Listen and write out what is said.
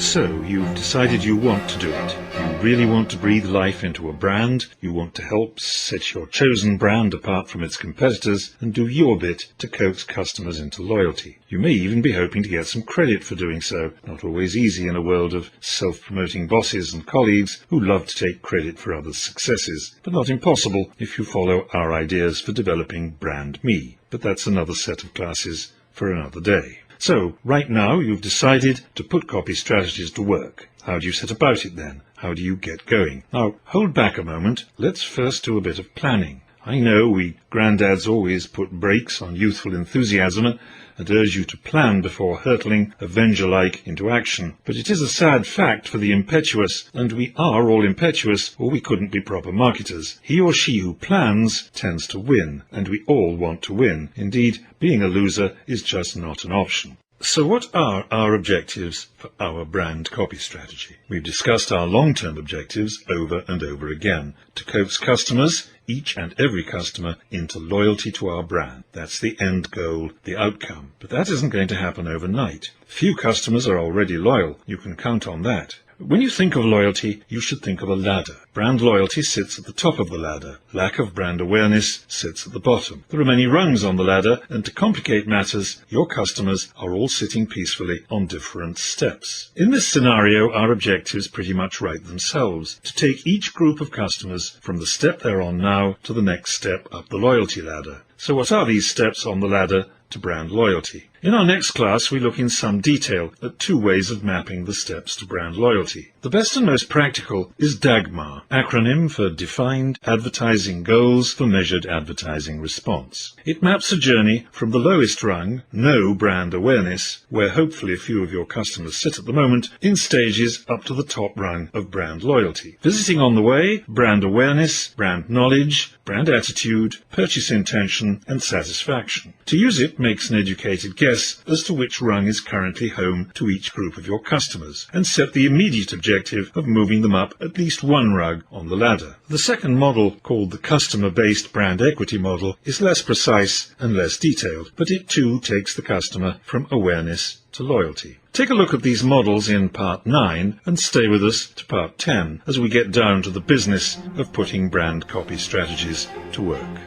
So, you've decided you want to do it. You really want to breathe life into a brand, you want to help set your chosen brand apart from its competitors, and do your bit to coax customers into loyalty. You may even be hoping to get some credit for doing so, not always easy in a world of self-promoting bosses and colleagues who love to take credit for others' successes, but not impossible if you follow our ideas for developing brand me. But that's another set of classes for another day. So, right now you've decided to put copy strategies to work. How do you set about it then? How do you get going? Now, hold back a moment. Let's first do a bit of planning. I know we granddads always put brakes on youthful enthusiasm and urge you to plan before hurtling Avenger-like into action. But it is a sad fact for the impetuous, and we are all impetuous, or we couldn't be proper marketers. He or she who plans tends to win, and we all want to win. Indeed, being a loser is just not an option. So what are our objectives for our brand copy strategy? We've discussed our long-term objectives over and over again. To coax customers, each and every customer, into loyalty to our brand. That's the end goal, the outcome. But that isn't going to happen overnight. Few customers are already loyal. You can count on that. When you think of loyalty, you should think of a ladder. Brand loyalty sits at the top of the ladder. Lack of brand awareness sits at the bottom. There are many rungs on the ladder, and to complicate matters, your customers are all sitting peacefully on different steps. In this scenario, our objectives pretty much write themselves: to take each group of customers from the step they're on now to the next step up the loyalty ladder. So what are these steps on the ladder to brand loyalty? In our next class, we look in some detail at two ways of mapping the steps to brand loyalty. The best and most practical is DAGMAR, acronym for Defined Advertising Goals for Measured Advertising Response. It maps a journey from the lowest rung, no brand awareness, where hopefully a few of your customers sit at the moment, in stages up to the top rung of brand loyalty. Visiting on the way, brand awareness, brand knowledge, brand attitude, purchase intention, and satisfaction. To use it makes an educated guess as to which rung is currently home to each group of your customers, and set the immediate objective of moving them up at least one rung on the ladder. The second model, called the customer-based brand equity model, is less precise and less detailed, but it too takes the customer from awareness to loyalty. Take a look at these models in Part 9 and stay with us to Part 10 as we get down to the business of putting brand copy strategies to work.